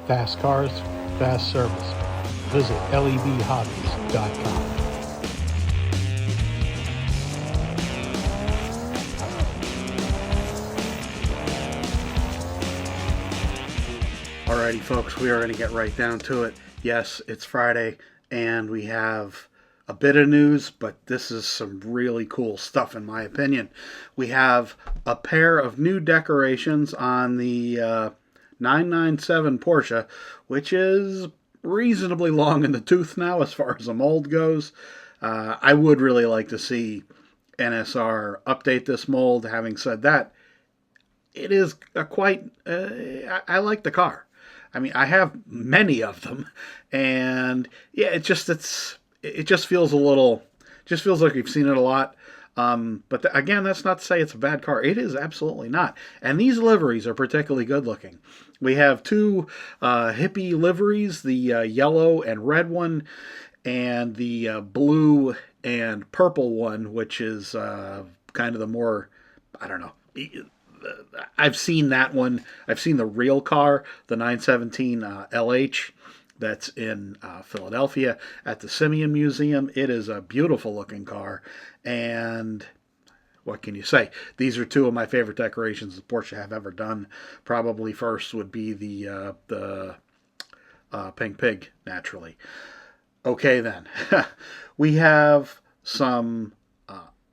Fast cars, fast service. Visit lebhobbies.com. Alrighty folks, we are going to get right down to it. Yes, it's Friday and we have a bit of news, but this is some really cool stuff in my opinion. We have a pair of new decorations on the 997 Porsche, which is reasonably long in the tooth now as far as the mold goes. I would really like to see NSR update this mold. Having said that, it is a quite. I like the car. I mean, I have many of them, and yeah, it just feels a little, just feels like we've seen it a lot. But again, that's not to say it's a bad car. It is absolutely not. And these liveries are particularly good looking. We have two hippie liveries, the yellow and red one, and the blue and purple one, which is kind of the more, I don't know. I've seen that one. I've seen the real car, the 917 LH, that's in Philadelphia at the Simeon Museum. It is a beautiful looking car, and what can you say? These are two of my favorite decorations that Porsche have ever done. Probably first would be the Pink Pig, naturally. Okay then, we have some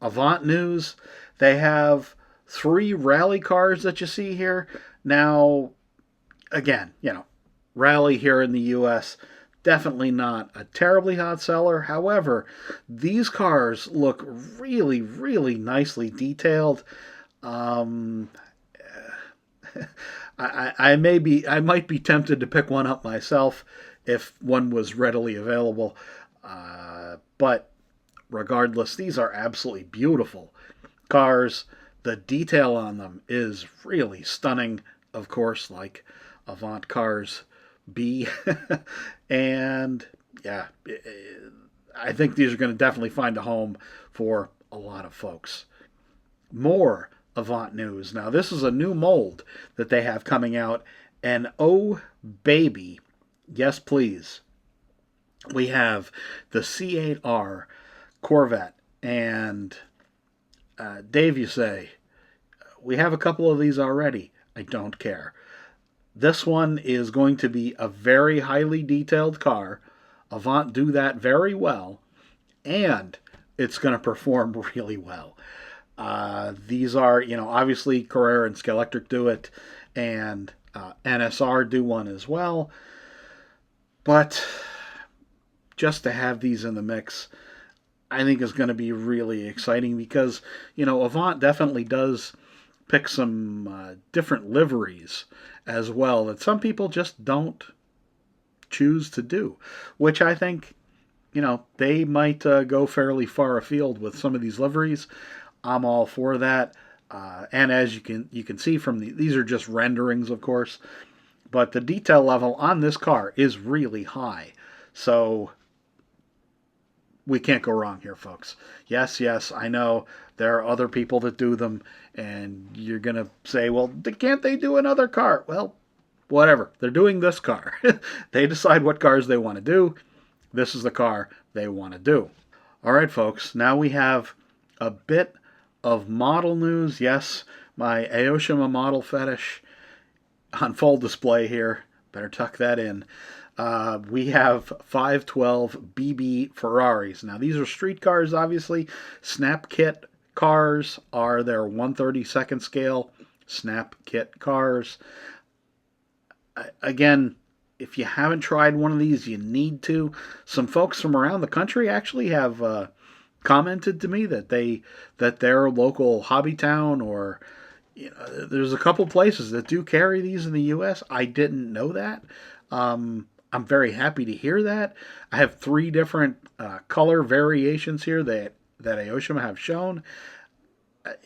Avant news. They have 3 rally cars that you see here. Now, again, rally here in the U.S., definitely not a terribly hot seller. However, these cars look really, really nicely detailed. I might be tempted to pick one up myself if one was readily available. But regardless, these are absolutely beautiful cars. The detail on them is really stunning, of course, like Avant cars be. And yeah, I think these are going to definitely find a home for a lot of folks. More Avant news. Now, this is a new mold that they have coming out, and oh, baby, yes, please. We have the C8.R Corvette, and Dave, you say, we have a couple of these already. I don't care. This one is going to be a very highly detailed car. Avant do that very well, and it's going to perform really well. These are, obviously Carrera and Scalextric do it, and NSR do one as well. But just to have these in the mix, I think is going to be really exciting because, Avant definitely does pick some different liveries as well that some people just don't choose to do, which I think, they might go fairly far afield with some of these liveries. I'm all for that. And as you can see from these are just renderings, of course, but the detail level on this car is really high. So we can't go wrong here, folks. Yes, I know there are other people that do them, and you're going to say, well, can't they do another car? Well, whatever. They're doing this car. They decide what cars they want to do. This is the car they want to do. All right, folks. Now we have a bit of model news. Yes, my Aoshima model fetish on full display here. Better tuck that in. We have 512 BB Ferraris. Now, these are street cars, obviously. Snap kit cars are their 1/32 scale snap kit cars. Again, if you haven't tried one of these, you need to. Some folks from around the country actually have commented to me that their local hobby town or there's a couple places that do carry these in the U.S. I didn't know that. I'm very happy to hear that. I have 3 different color variations here that Aoshima have shown.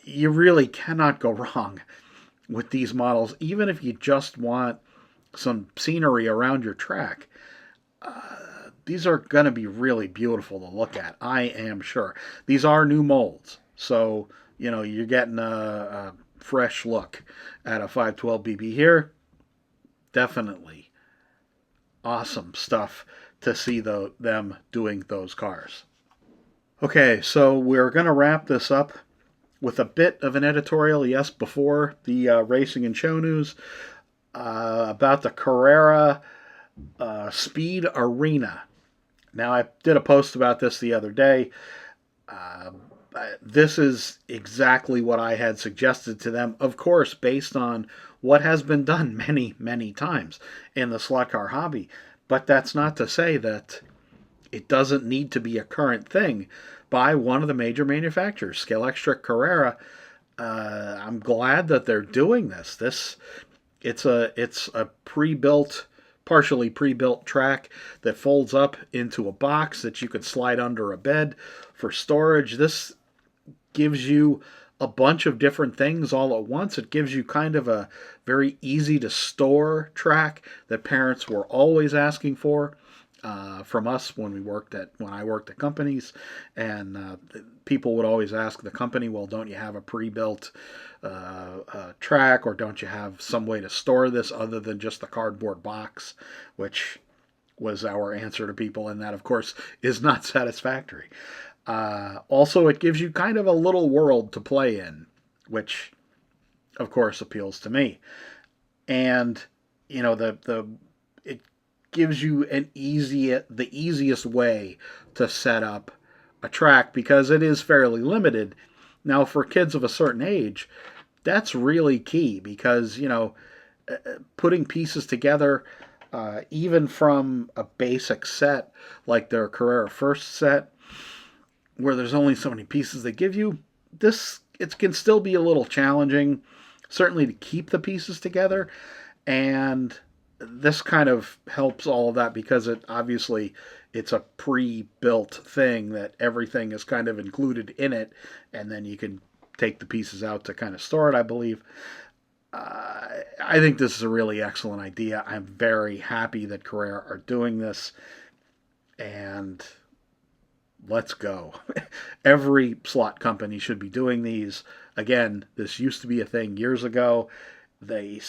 You really cannot go wrong with these models, even if you just want some scenery around your track. These are going to be really beautiful to look at, I am sure. These are new molds, so you're getting a fresh look at a 512 BB here. Definitely awesome stuff to see them doing those cars. Okay, so we're going to wrap this up with a bit of an editorial, yes, before the racing and show news, about the Carrera Speed Arena. Now, I did a post about this the other day. This is exactly what I had suggested to them, of course, based on what has been done many, many times in the slot car hobby. But that's not to say that it doesn't need to be a current thing by one of the major manufacturers, Scalextric, Carrera. I'm glad that they're doing this. It's a pre-built, partially pre-built track that folds up into a box that you could slide under a bed for storage. This gives you a bunch of different things all at once. It gives you kind of a very easy to store track that parents were always asking for from us when I worked at companies, and people would always ask the company, well, don't you have a pre-built track, or don't you have some way to store this other than just the cardboard box, which was our answer to people, and that, of course, is not satisfactory. Also, it gives you kind of a little world to play in, which, of course, appeals to me. And, you know, it gives you the easiest way to set up a track, because it is fairly limited. Now, for kids of a certain age, that's really key, because, you know, putting pieces together, even from a basic set like their Carrera First set, where there's only so many pieces they give you, it can still be a little challenging, certainly to keep the pieces together. And this kind of helps all of that, because it's a pre-built thing that everything is kind of included in it, and then you can take the pieces out to kind of store it, I believe. I think this is a really excellent idea. I'm very happy that Carrera are doing this, and let's go. Every slot company should be doing these. Again, this used to be a thing years ago. They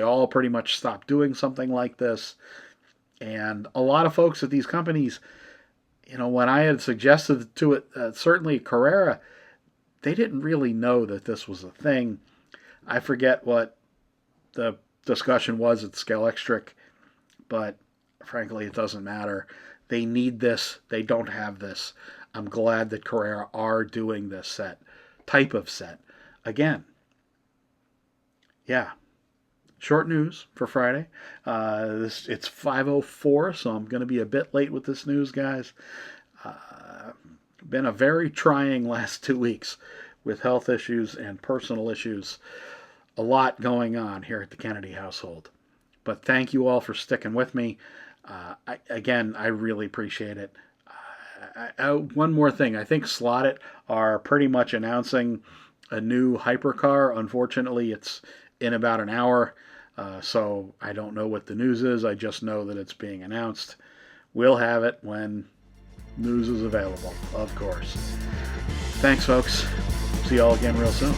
all pretty much stopped doing something like this. And a lot of folks at these companies, you know, when I had suggested to it, certainly Carrera, they didn't really know that this was a thing. I forget what the discussion was at Scalextric, but frankly, it doesn't matter. They need this. They don't have this. I'm glad that Carrera are doing this type of set. Again, yeah, short news for Friday. It's 5:04, so I'm going to be a bit late with this news, guys. Been a very trying last 2 weeks with health issues and personal issues. A lot going on here at the Kennedy household. But thank you all for sticking with me. I really appreciate it. One more thing. I think Slotted are pretty much announcing a new hypercar. Unfortunately, it's in about an hour, so I don't know what the news is. I just know that it's being announced. We'll have it when news is available, of course. Thanks, folks. See y'all again real soon.